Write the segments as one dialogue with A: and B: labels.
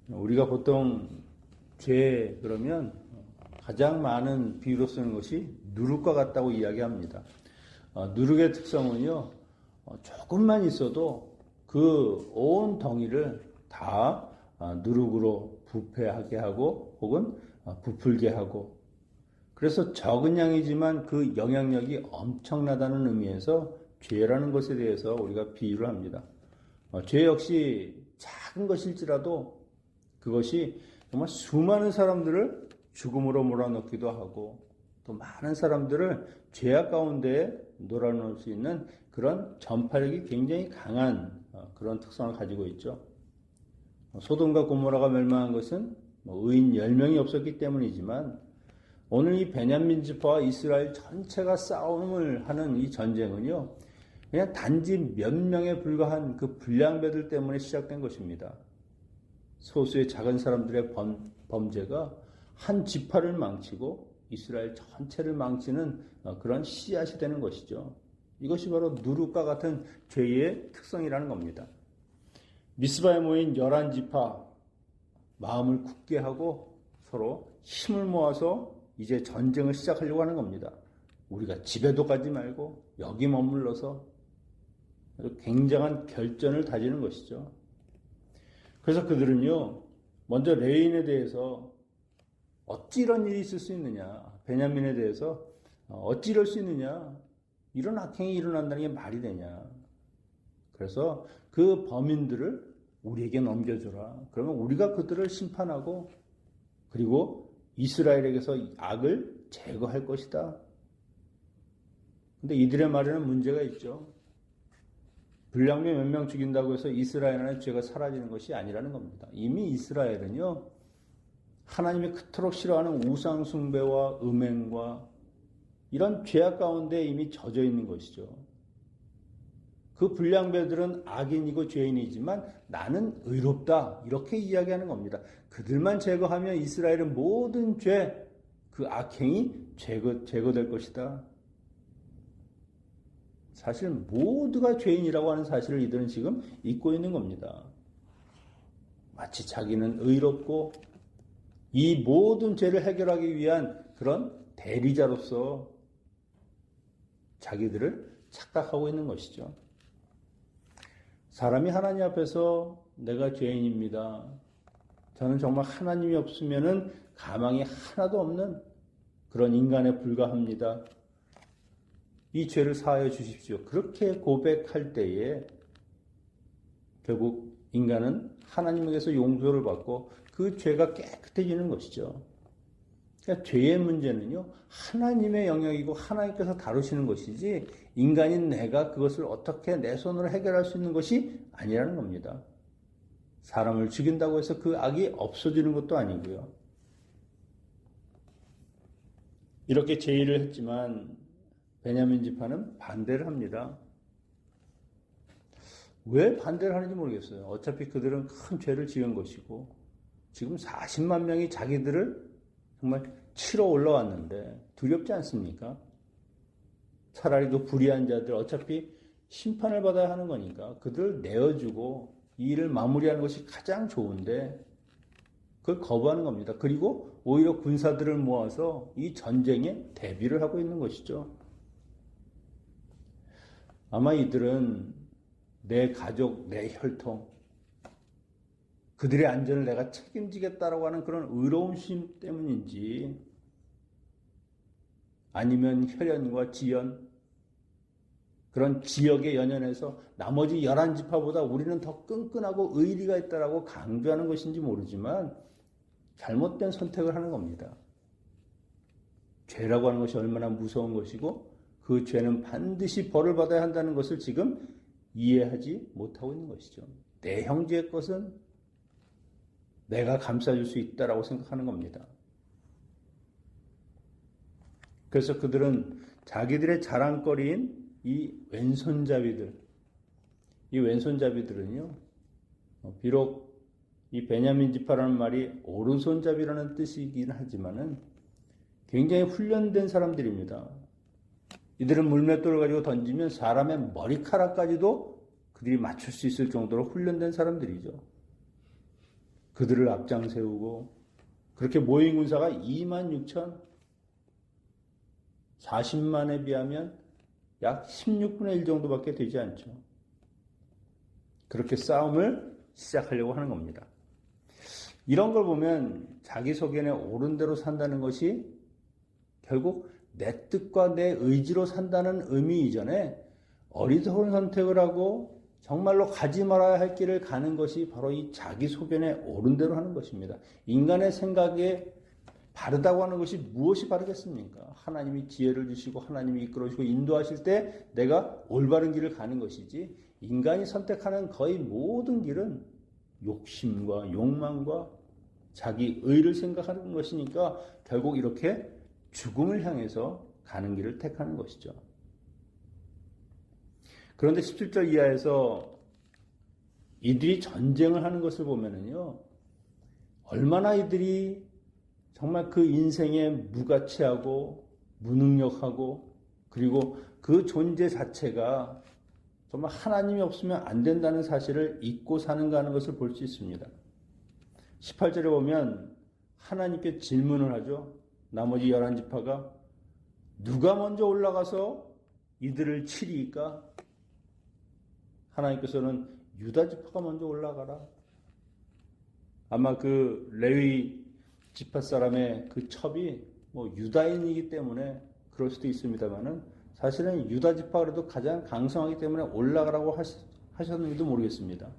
A: 우리가 보통 죄 그러면 가장 많은 비유로 쓰는 것이 누룩과 같다고 이야기합니다. 누룩의 특성은요, 조금만 있어도 그 온 덩이를 다 누룩으로 부패하게 하고 혹은 부풀게 하고, 그래서 적은 양이지만 그 영향력이 엄청나다는 의미에서 죄라는 것에 대해서 우리가 비유를 합니다. 죄 역시 작은 것일지라도 그것이 정말 수많은 사람들을 죽음으로 몰아넣기도 하고 또 많은 사람들을 죄악 가운데 놀아놓을 수 있는 그런 전파력이 굉장히 강한 그런 특성을 가지고 있죠. 소돔과 고모라가 멸망한 것은 의인 10명이 없었기 때문이지만 오늘 이 베냐민 지파와 이스라엘 전체가 싸움을 하는 이 전쟁은요, 그냥 단지 몇 명에 불과한 그 불량배들 때문에 시작된 것입니다. 소수의 작은 사람들의 범죄가 한 지파를 망치고 이스라엘 전체를 망치는 그런 씨앗이 되는 것이죠. 이것이 바로 누룩과 같은 죄의 특성이라는 겁니다. 미스바에 모인 11지파, 마음을 굳게 하고 서로 힘을 모아서 이제 전쟁을 시작하려고 하는 겁니다. 우리가 집에도 가지 말고 여기 머물러서 굉장한 결전을 다지는 것이죠. 그래서 그들은요, 먼저 레인에 대해서 어찌 이런 일이 있을 수 있느냐, 베냐민에 대해서 어찌 이럴 수 있느냐, 이런 악행이 일어난다는 게 말이 되냐. 그래서 그 범인들을 우리에게 넘겨줘라. 그러면 우리가 그들을 심판하고 그리고 이스라엘에게서 악을 제거할 것이다. 근데 이들의 말에는 문제가 있죠. 불량배 몇 명 죽인다고 해서 이스라엘 안에 죄가 사라지는 것이 아니라는 겁니다. 이미 이스라엘은요, 하나님이 그토록 싫어하는 우상 숭배와 음행과 이런 죄악 가운데 이미 젖어 있는 것이죠. 그 불량배들은 악인이고 죄인이지만 나는 의롭다, 이렇게 이야기하는 겁니다. 그들만 제거하면 이스라엘의 모든 죄, 그 악행이 제거될 것이다. 사실 모두가 죄인이라고 하는 사실을 이들은 지금 잊고 있는 겁니다. 마치 자기는 의롭고 이 모든 죄를 해결하기 위한 그런 대리자로서 자기들을 착각하고 있는 것이죠. 사람이 하나님 앞에서 내가 죄인입니다. 저는 정말 하나님이 없으면은 가망이 하나도 없는 그런 인간에 불과합니다. 이 죄를 사하여 주십시오. 그렇게 고백할 때에 결국 인간은 하나님에게서 용서를 받고 그 죄가 깨끗해지는 것이죠. 그러니까 죄의 문제는요, 하나님의 영역이고 하나님께서 다루시는 것이지 인간인 내가 그것을 어떻게 내 손으로 해결할 수 있는 것이 아니라는 겁니다. 사람을 죽인다고 해서 그 악이 없어지는 것도 아니고요. 이렇게 제의를 했지만 베냐민 지파는 반대를 합니다. 왜 반대를 하는지 모르겠어요. 어차피 그들은 큰 죄를 지은 것이고 지금 40만 명이 자기들을 정말 치러 올라왔는데 두렵지 않습니까? 차라리 그 불의한 자들 어차피 심판을 받아야 하는 거니까 그들을 내어주고 이 일을 마무리하는 것이 가장 좋은데 그걸 거부하는 겁니다. 그리고 오히려 군사들을 모아서 이 전쟁에 대비를 하고 있는 것이죠. 아마 이들은 내 가족, 내 혈통, 그들의 안전을 내가 책임지겠다라고 하는 그런 의로움심 때문인지 아니면 혈연과 지연, 그런 지역에 연연해서 나머지 11지파보다 우리는 더 끈끈하고 의리가 있다라고 강조하는 것인지 모르지만 잘못된 선택을 하는 겁니다. 죄라고 하는 것이 얼마나 무서운 것이고 그 죄는 반드시 벌을 받아야 한다는 것을 지금 이해하지 못하고 있는 것이죠. 내 형제의 것은 내가 감싸줄 수 있다라고 생각하는 겁니다. 그래서 그들은 자기들의 자랑거리인 이 왼손잡이들, 이 왼손잡이들은요, 비록 이 베냐민 지파라는 말이 오른손잡이라는 뜻이긴 하지만은 굉장히 훈련된 사람들입니다. 이들은 물맷돌을 가지고 던지면 사람의 머리카락까지도 그들이 맞출 수 있을 정도로 훈련된 사람들이죠. 그들을 앞장 세우고 그렇게 모인 군사가 26,040만에 비하면 약 16분의 1 정도밖에 되지 않죠. 그렇게 싸움을 시작하려고 하는 겁니다. 이런 걸 보면 자기 소견에 옳은 대로 산다는 것이 결국 내 뜻과 내 의지로 산다는 의미 이전에 어리석은 선택을 하고 정말로 가지 말아야 할 길을 가는 것이 바로 이 자기 소견에 옳은 대로 하는 것입니다. 인간의 생각에 바르다고 하는 것이 무엇이 바르겠습니까? 하나님이 지혜를 주시고 하나님이 이끌어주시고 인도하실 때 내가 올바른 길을 가는 것이지, 인간이 선택하는 거의 모든 길은 욕심과 욕망과 자기 의를 생각하는 것이니까 결국 이렇게 죽음을 향해서 가는 길을 택하는 것이죠. 그런데 17절 이하에서 이들이 전쟁을 하는 것을 보면은요, 얼마나 이들이 정말 그 인생에 무가치하고 무능력하고 그리고 그 존재 자체가 정말 하나님이 없으면 안 된다는 사실을 잊고 사는가 하는 것을 볼 수 있습니다. 18절에 보면 하나님께 질문을 하죠. 나머지 11지파가 누가 먼저 올라가서 이들을 치리이까? 하나님께서는 유다 지파가 먼저 올라가라. 아마 그 레위 지파 사람의 그 첩이 유다인이기 때문에 그럴 수도 있습니다만은 사실은 유다 지파가 그래도 가장 강성하기 때문에 올라가라고 하셨는지도 모르겠습니다.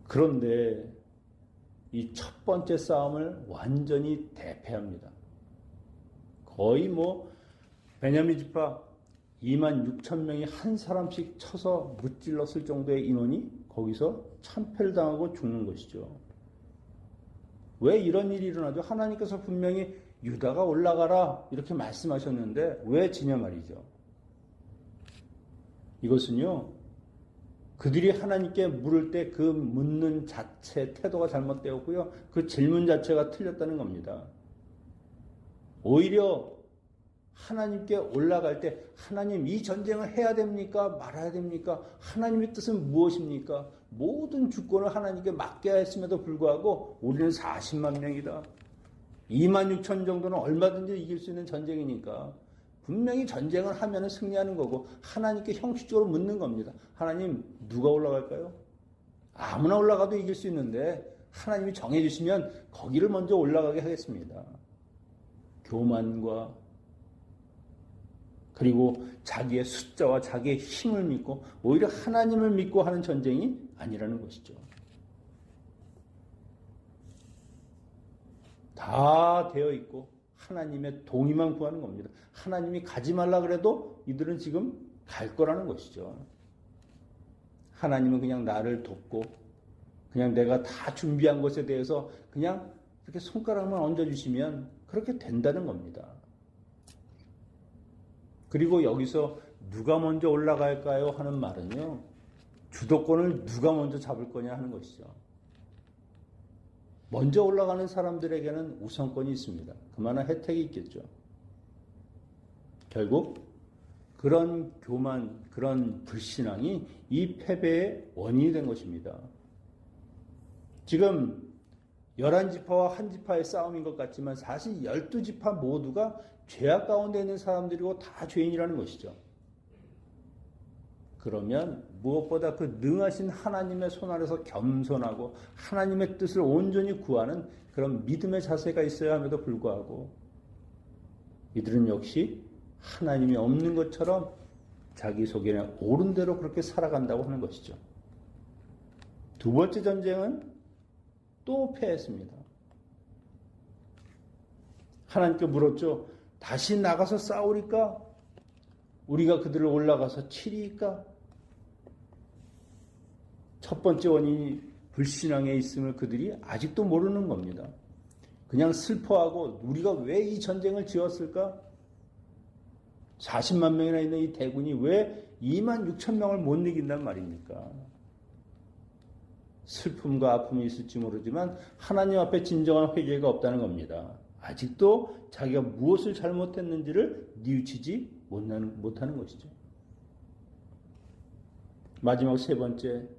A: 그런데 이 첫 번째 싸움을 완전히 대패합니다. 거의 베냐민 지파 26,000명이 한 사람씩 쳐서 무찔렀을 정도의 인원이 거기서 참패를 당하고 죽는 것이죠. 왜 이런 일이 일어나죠? 하나님께서 분명히 유다가 올라가라 이렇게 말씀하셨는데 왜 지냐 말이죠. 이것은요, 그들이 하나님께 물을 때 그 묻는 자체 태도가 잘못되었고요, 그 질문 자체가 틀렸다는 겁니다. 오히려 하나님께 올라갈 때 하나님 이 전쟁을 해야 됩니까? 말아야 됩니까? 하나님의 뜻은 무엇입니까? 모든 주권을 하나님께 맡겨야 했음에도 불구하고 우리는 40만 명이다. 26,000 정도는 얼마든지 이길 수 있는 전쟁이니까 분명히 전쟁을 하면 승리하는 거고 하나님께 형식적으로 묻는 겁니다. 하나님 누가 올라갈까요? 아무나 올라가도 이길 수 있는데 하나님이 정해주시면 거기를 먼저 올라가게 하겠습니다. 교만과 그리고 자기의 숫자와 자기의 힘을 믿고 오히려 하나님을 믿고 하는 전쟁이 아니라는 것이죠. 다 되어 있고 하나님의 동의만 구하는 겁니다. 하나님이 가지 말라 그래도 이들은 지금 갈 거라는 것이죠. 하나님은 그냥 나를 돕고 그냥 내가 다 준비한 것에 대해서 그냥 이렇게 손가락만 얹어주시면 그렇게 된다는 겁니다. 그리고 여기서 누가 먼저 올라갈까요? 하는 말은요, 주도권을 누가 먼저 잡을 거냐 하는 것이죠. 먼저 올라가는 사람들에게는 우선권이 있습니다. 그만한 혜택이 있겠죠. 결국 그런 교만, 그런 불신앙이 이 패배의 원인이 된 것입니다. 지금 11지파와 한 지파의 싸움인 것 같지만 사실 12지파 모두가 죄악 가운데 있는 사람들이고 다 죄인이라는 것이죠. 그러면 무엇보다 그 능하신 하나님의 손 아래서 겸손하고 하나님의 뜻을 온전히 구하는 그런 믿음의 자세가 있어야 함에도 불구하고 이들은 역시 하나님이 없는 것처럼 자기 소견에 옳은 대로 그렇게 살아간다고 하는 것이죠. 두 번째 전쟁은 또 패했습니다. 하나님께 물었죠. 다시 나가서 싸우리까? 우리가 그들을 올라가서 치리까? 첫 번째 원인이 불신앙에 있음을 그들이 아직도 모르는 겁니다. 그냥 슬퍼하고 우리가 왜 이 전쟁을 지었을까? 40만 명이나 있는 이 대군이 왜 26,000명을 못 이긴단 말입니까? 슬픔과 아픔이 있을지 모르지만 하나님 앞에 진정한 회개가 없다는 겁니다. 아직도 자기가 무엇을 잘못했는지를 뉘우치지 못하는 것이죠. 마지막 세 번째,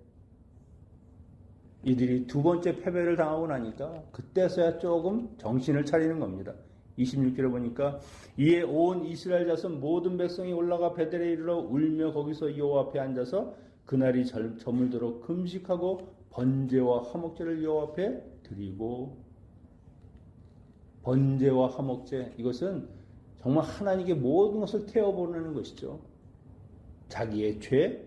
A: 이들이 두 번째 패배를 당하고 나니까 그때서야 조금 정신을 차리는 겁니다. 26절에 보니까 이에 온 이스라엘 자손 모든 백성이 올라가 베델에 이르러 울며 거기서 여호와 앞에 앉아서 그날이 저물도록 금식하고 번제와 화목제를 여호와 앞에 드리고, 번제와 화목제, 이것은 정말 하나님께 모든 것을 태워보내는 것이죠. 자기의 죄,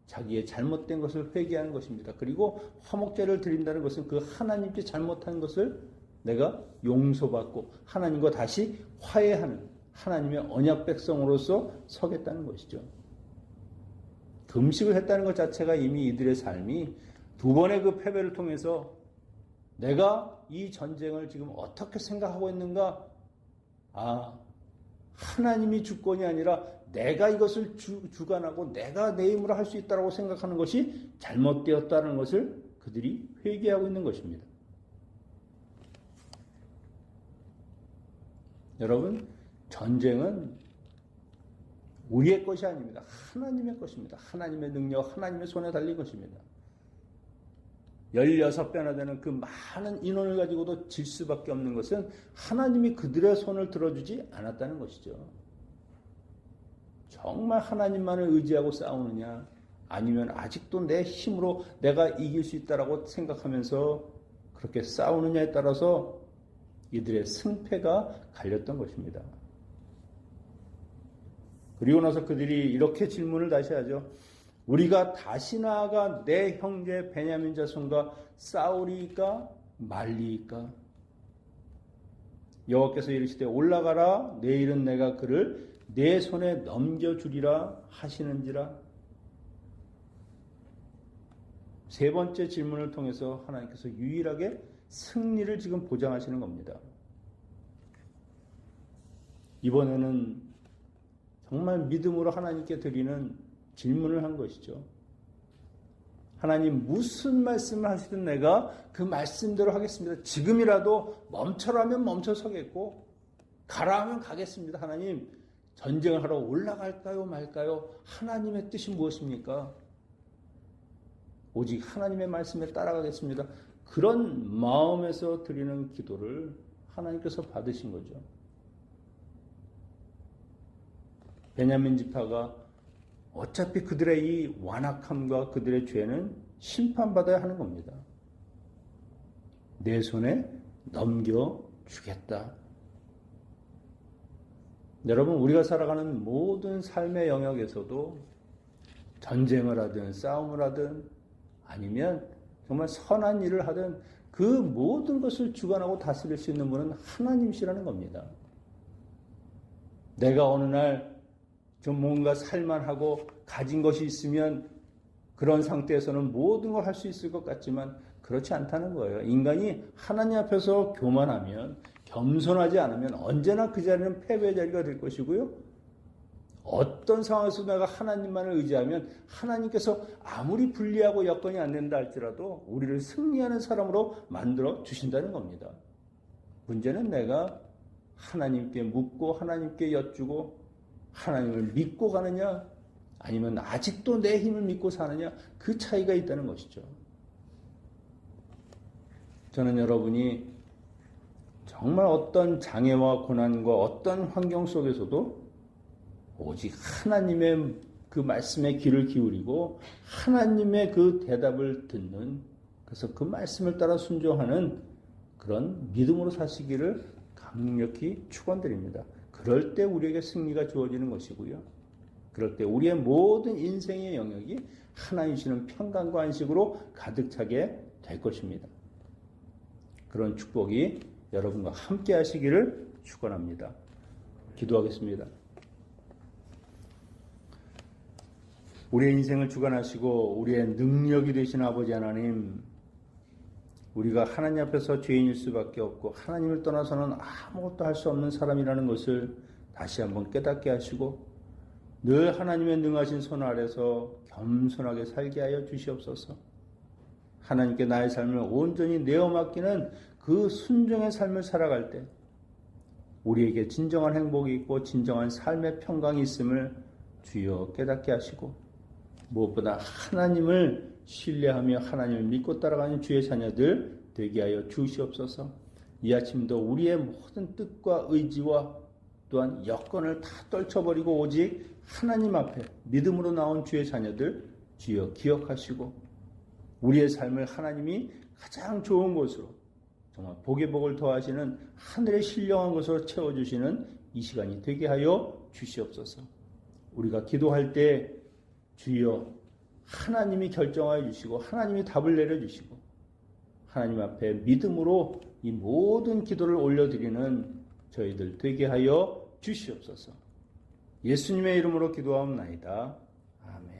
A: 자기의 잘못된 것을 회개하는 것입니다. 그리고 화목제를 드린다는 것은 그 하나님께 잘못한 것을 내가 용서받고 하나님과 다시 화해하는 하나님의 언약 백성으로서 서겠다는 것이죠. 금식을 했다는 것 자체가 이미 이들의 삶이 두 번의 그 패배를 통해서 내가 이 전쟁을 지금 어떻게 생각하고 있는가? 하나님이 주권이 아니라 내가 이것을 주관하고 내가 내 힘으로 할 수 있다고 생각하는 것이 잘못되었다는 것을 그들이 회개하고 있는 것입니다. 여러분, 전쟁은 우리의 것이 아닙니다. 하나님의 것입니다. 하나님의 능력, 하나님의 손에 달린 것입니다. 16배나 되는 그 많은 인원을 가지고도 질 수밖에 없는 것은 하나님이 그들의 손을 들어주지 않았다는 것이죠. 정말 하나님만을 의지하고 싸우느냐, 아니면 아직도 내 힘으로 내가 이길 수 있다라고 생각하면서 그렇게 싸우느냐에 따라서 이들의 승패가 갈렸던 것입니다. 그리고 나서 그들이 이렇게 질문을 다시 하죠. 우리가 다시 나아가 내 형제 베냐민 자손과 싸우리이까 말리이까? 여호와께서 이르시되 올라가라, 내일은 내가 그를 내 손에 넘겨주리라 하시는지라. 세 번째 질문을 통해서 하나님께서 유일하게 승리를 지금 보장하시는 겁니다. 이번에는 정말 믿음으로 하나님께 드리는 질문을 한 것이죠. 하나님, 무슨 말씀을 하시든 내가 그 말씀대로 하겠습니다. 지금이라도 멈춰라면 멈춰서겠고 가라 하면 가겠습니다. 하나님, 전쟁을 하러 올라갈까요 말까요? 하나님의 뜻이 무엇입니까? 오직 하나님의 말씀에 따라가겠습니다. 그런 마음에서 드리는 기도를 하나님께서 받으신 거죠. 베냐민 지파가 어차피 그들의 이 완악함과 그들의 죄는 심판받아야 하는 겁니다. 내 손에 넘겨주겠다. 여러분, 우리가 살아가는 모든 삶의 영역에서도 전쟁을 하든 싸움을 하든 아니면 정말 선한 일을 하든 그 모든 것을 주관하고 다스릴 수 있는 분은 하나님이시라는 겁니다. 내가 어느 날 좀 뭔가 살만하고 가진 것이 있으면 그런 상태에서는 모든 걸 할 수 있을 것 같지만 그렇지 않다는 거예요. 인간이 하나님 앞에서 교만하면, 겸손하지 않으면 언제나 그 자리는 패배의 자리가 될 것이고요. 어떤 상황에서 내가 하나님만을 의지하면 하나님께서 아무리 불리하고 여건이 안 된다 할지라도 우리를 승리하는 사람으로 만들어 주신다는 겁니다. 문제는 내가 하나님께 묻고 하나님께 여쭈고 하나님을 믿고 가느냐, 아니면 아직도 내 힘을 믿고 사느냐, 그 차이가 있다는 것이죠. 저는 여러분이 정말 어떤 장애와 고난과 어떤 환경 속에서도 오직 하나님의 그 말씀에 귀를 기울이고 하나님의 그 대답을 듣는, 그래서 그 말씀을 따라 순종하는 그런 믿음으로 사시기를 강력히 축원드립니다. 그럴 때 우리에게 승리가 주어지는 것이고요. 그럴 때 우리의 모든 인생의 영역이 하나님 주시는 평강과 안식으로 가득 차게 될 것입니다. 그런 축복이 여러분과 함께 하시기를 축원합니다. 기도하겠습니다. 우리의 인생을 주관하시고 우리의 능력이 되신 아버지 하나님, 우리가 하나님 앞에서 죄인일 수밖에 없고 하나님을 떠나서는 아무것도 할 수 없는 사람이라는 것을 다시 한번 깨닫게 하시고 늘 하나님의 능하신 손 아래서 겸손하게 살게 하여 주시옵소서. 하나님께 나의 삶을 온전히 내어 맡기는 그 순종의 삶을 살아갈 때 우리에게 진정한 행복이 있고 진정한 삶의 평강이 있음을 주여 깨닫게 하시고 무엇보다 하나님을 신뢰하며 하나님을 믿고 따라가는 주의 자녀들 되게 하여 주시옵소서. 이 아침도 우리의 모든 뜻과 의지와 또한 여건을 다 떨쳐버리고 오직 하나님 앞에 믿음으로 나온 주의 자녀들 주여 기억하시고 우리의 삶을 하나님이 가장 좋은 곳으로 정말 복의 복을 더하시는 하늘의 신령한 것으로 채워주시는 이 시간이 되게 하여 주시옵소서. 우리가 기도할 때 주여 하나님이 결정하여 주시고 하나님이 답을 내려주시고 하나님 앞에 믿음으로 이 모든 기도를 올려드리는 저희들 되게 하여 주시옵소서. 예수님의 이름으로 기도하옵나이다. 아멘.